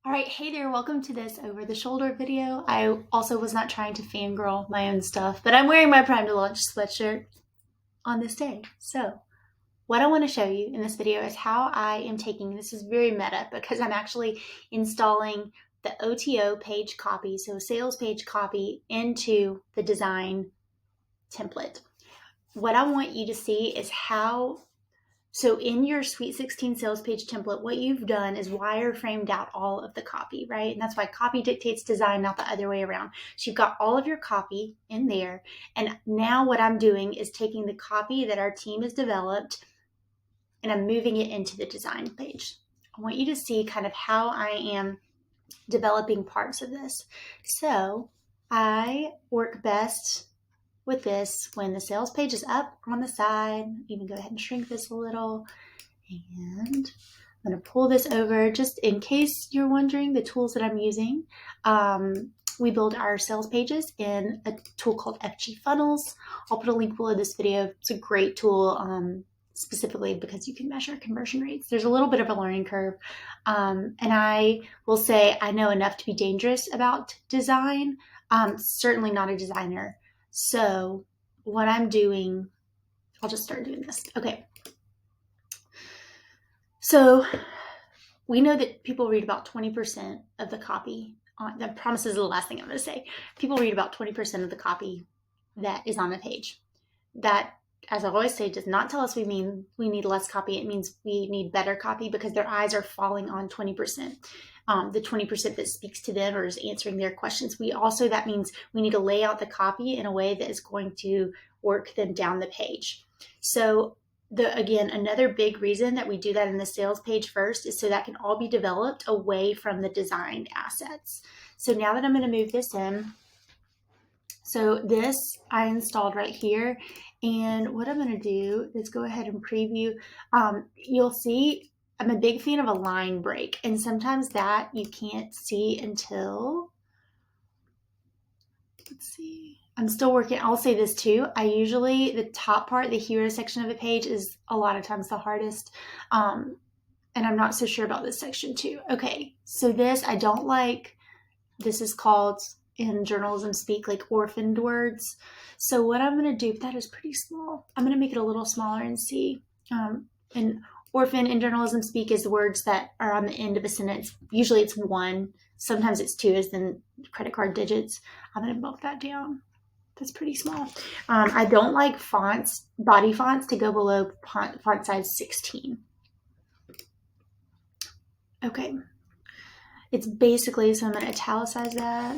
All right, hey there, welcome to this over the shoulder video. I also was not trying to fangirl my own stuff, but I'm wearing my Prime to Launch sweatshirt on this day. So what I want to show you in this video is how I am taking, this is very meta because I'm actually installing the OTO page copy, so sales page copy into the design template. What I want you to see is so in your Sweet 16 sales page template, what you've done is wireframed out all of the copy, right? And that's why copy dictates design, not the other way around. So you've got all of your copy in there. And now what I'm doing is taking the copy that our team has developed and I'm moving it into the design page. I want you to see kind of how I am developing parts of this. So I work best with this when the sales page is up on the side. Even go ahead and shrink this a little. And I'm going to pull this over just in case you're wondering the tools that I'm using. We build our sales pages in a tool called FG Funnels. I'll put a link below this video. It's a great tool specifically because you can measure conversion rates. There's a little bit of a learning curve. And I will say I know enough to be dangerous about design. Certainly not a designer. So what I'm doing, I'll just start doing this. Okay. So we know that people read about 20% of the copy. That promises the last thing I'm going to say. People read about 20% of the copy that is on a page. That, as I always say, does not tell us we need less copy. It means we need better copy because their eyes are falling on 20%. The 20% that speaks to them or is answering their questions. That means we need to lay out the copy in a way that is going to work them down the page. So again, another big reason that we do that in the sales page first is so that can all be developed away from the designed assets. So now that I'm going to move this in, so this I installed right here. And what I'm going to do is go ahead and preview. You'll see I'm a big fan of a line break, and sometimes that you can't see until, let's see, I'm still working. I'll say this too. The top part, the hero section of a page is a lot of times the hardest. And I'm not so sure about this section too. Okay, so this I don't like. This is called in journalism speak like orphaned words. So what I'm going to do, that is pretty small. I'm going to make it a little smaller and see. And orphan in journalism speak is the words that are on the end of a sentence. Usually it's one. Sometimes it's two, as in credit card digits. I'm going to bump that down. That's pretty small. I don't like body fonts to go below font size 16. Okay. It's basically, so I'm going to italicize that.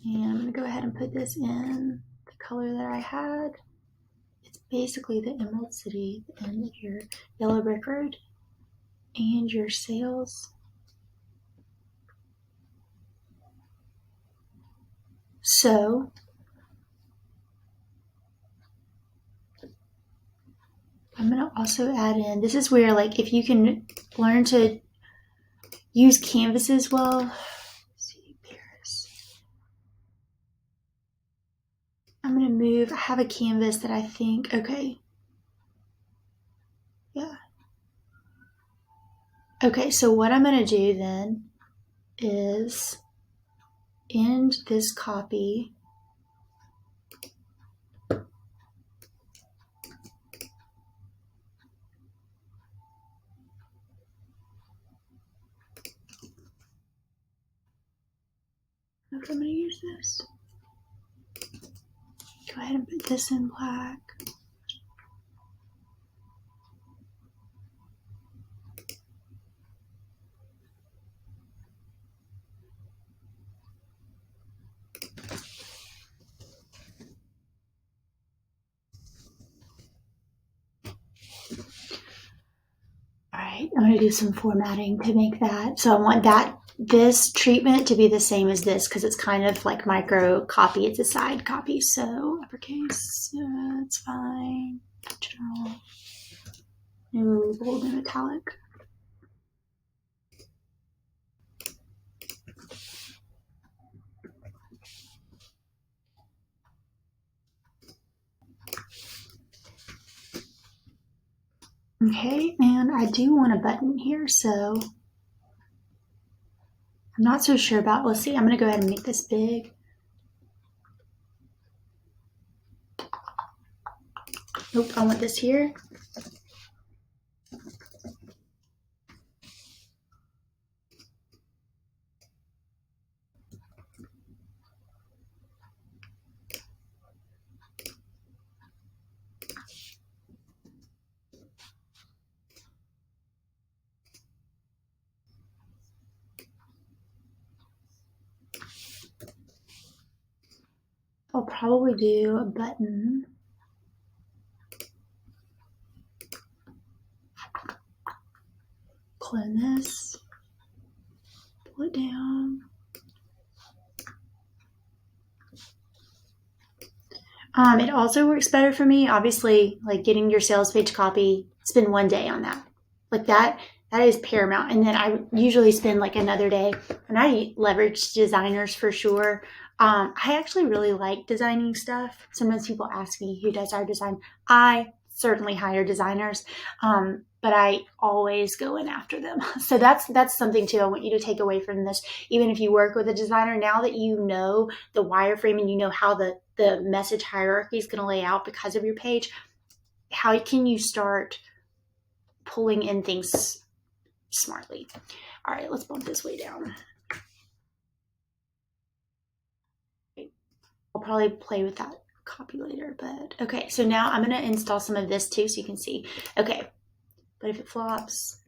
And I'm going to go ahead and put this in the color that I had. It's basically the Emerald City and your Yellow Brick Road and your sales. So I'm going to also add in, this is where like if you can learn to use canvases well. Let's see, Paris. I'm going to move, I have a canvas that I think, okay. Yeah. Okay, so what I'm going to do then is end this copy. I don't know if I'm going to use this. Go ahead and put this in black. All right, I'm going to do some formatting to make that. So I want this treatment to be the same as this because it's kind of like micro copy. It's a side copy. So uppercase, it's fine. General, new, bold, and italic. Okay, and I do want a button here, so I'm not so sure about, let's see, I'm going to go ahead and make this big. Nope, I want this here. I'll probably do a button. Clone this. Pull it down. It also works better for me, obviously, like getting your sales page copy, spend one day on that. Like that is paramount. And then I usually spend like another day, and I leverage designers for sure. I actually really like designing stuff. Sometimes people ask me who does our design. I certainly hire designers, but I always go in after them. So that's something too I want you to take away from this. Even if you work with a designer, now that you know the wireframe and you know how the message hierarchy is going to lay out because of your page, how can you start pulling in things smartly? All right, let's bump this way down. I'll probably play with that copy later, but okay. So now I'm going to install some of this too so you can see. Okay, but if it flops,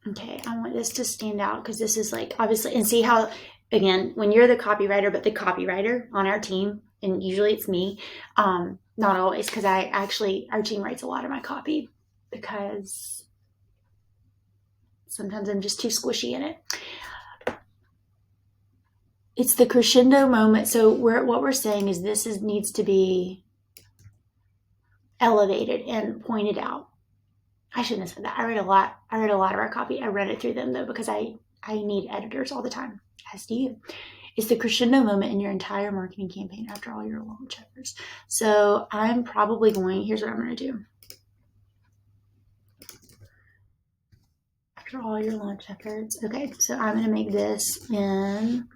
okay, I want this to stand out because this is like obviously, and see how, again, when you're the copywriter, but the copywriter on our team, and usually it's me, not always, because our team writes a lot of my copy because sometimes I'm just too squishy in it. It's the crescendo moment. So what we're saying is this needs to be elevated and pointed out. I shouldn't have said that. I read a lot of our copy. I read it through them though because I need editors all the time, as do you. It's the crescendo moment in your entire marketing campaign after all your launch efforts. So I'm probably here's what I'm going to do. After all your launch efforts. Okay, so I'm going to make this in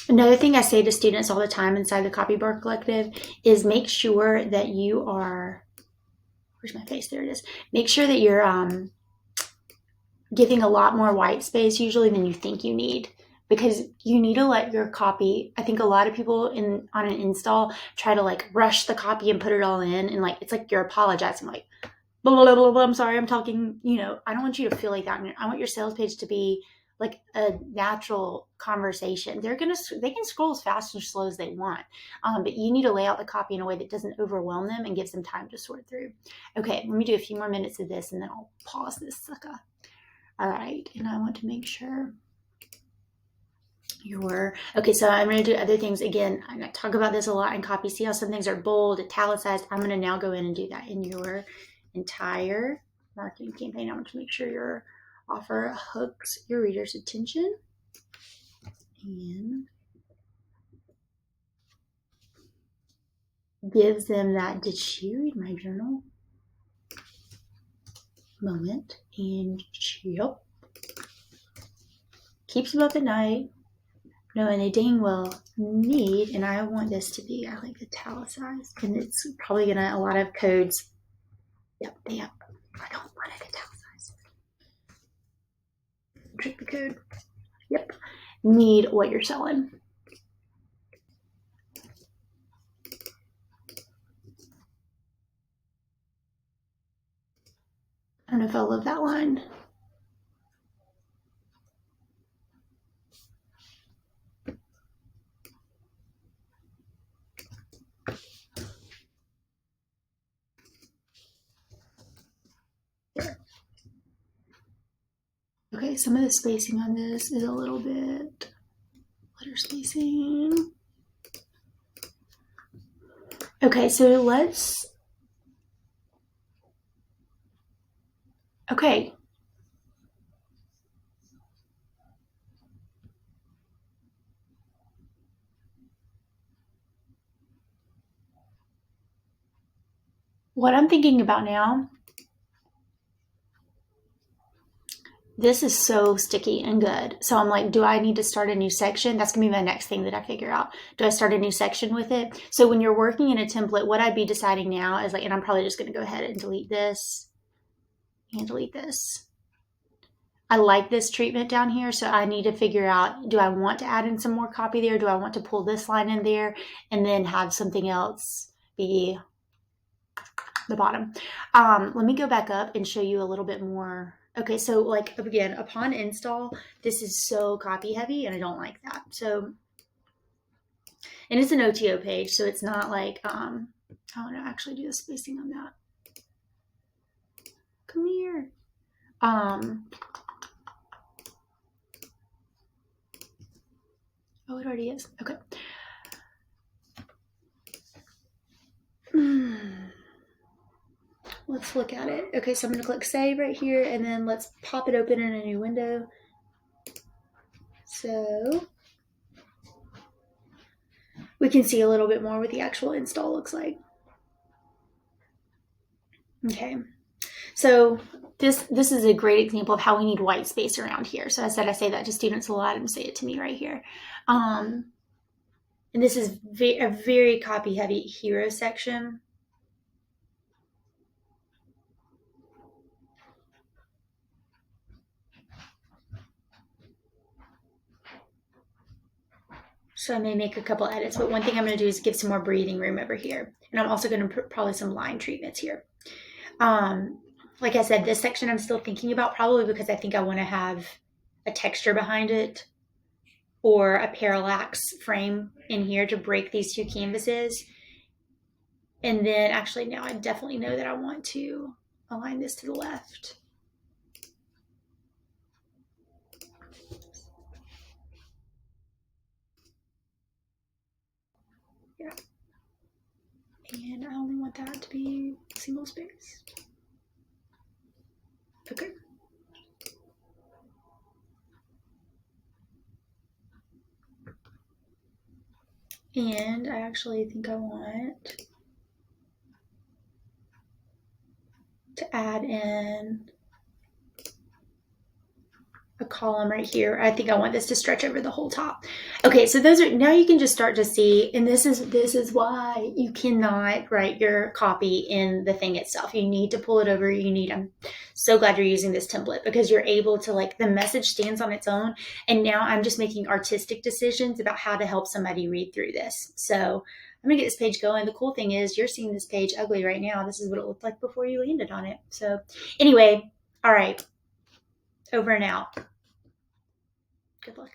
Another thing I say to students all the time inside the Copybar Collective is make sure that you are, where's my face? There it is. Make sure that you're giving a lot more white space usually than you think you need, because you need to let your copy, I think a lot of people on an install try to like rush the copy and put it all in, and like it's like you're apologizing, like blah, blah, blah, blah, I'm sorry, I'm talking, I don't want you to feel like that. I want your sales page to be like a natural conversation. They can scroll as fast or slow as they want, but you need to lay out the copy in a way that doesn't overwhelm them and gives them time to sort through. Okay, let me do a few more minutes of this and then I'll pause this sucker. All right, and I want to make sure okay, so I'm going to do other things. Again, I talk about this a lot in copy. See how some things are bold, italicized. I'm going to now go in and do that in your entire marketing campaign. I want to make sure your offer hooks your reader's attention. And gives them that, did she read my journal? Moment. And yep. Keeps them up at night, knowing they dang well need, and I want this to be, I like italicized, and it's probably gonna, a lot of codes, yep, I don't want it italicized. Trick the code. Yep. Need what you're selling. I don't know if I love that line. Okay, some of the spacing on this is a little bit letter spacing. Okay, so let's, okay. What I'm thinking about now, this is so sticky and good. So I'm like, do I need to start a new section? That's gonna be my next thing that I figure out. Do I start a new section with it? So when you're working in a template, what I'd be deciding now is like, and I'm probably just gonna go ahead and delete this and delete this. I like this treatment down here, so I need to figure out, do I want to add in some more copy there? Do I want to pull this line in there and then have something else be the bottom? Let me go back up and show you a little bit more. Okay, so like, again, upon install, this is so copy heavy and I don't like that. So, and it's an OTO page, so it's not like, I want to actually do the spacing on that. Come here. Oh, it already is. Okay. Let's look at it. Okay, so I'm going to click save right here, and then let's pop it open in a new window. So we can see a little bit more what the actual install looks like. Okay, so this is a great example of how we need white space around here. So I say that to students a lot, and say it to me right here. And this is a very copy heavy hero section. So I may make a couple edits, but one thing I'm going to do is give some more breathing room over here. And I'm also going to put probably some line treatments here. Like I said, this section I'm still thinking about, probably because I think I want to have a texture behind it or a parallax frame in here to break these two canvases. And then actually now I definitely know that I want to align this to the left. Yeah. And I only want that to be single spaced. Okay. And I actually think I want to add in a column right here. I think I want this to stretch over the whole top. Okay, so those are, now you can just start to see, and this is why you cannot write your copy in the thing itself. You need to pull it over. I'm so glad you're using this template, because you're able to, like, the message stands on its own, and now I'm just making artistic decisions about how to help somebody read through this. So I'm gonna get this page going. The cool thing is you're seeing this page ugly right now. This is what it looked like before you landed on it. So anyway, all right, over and out. Good luck.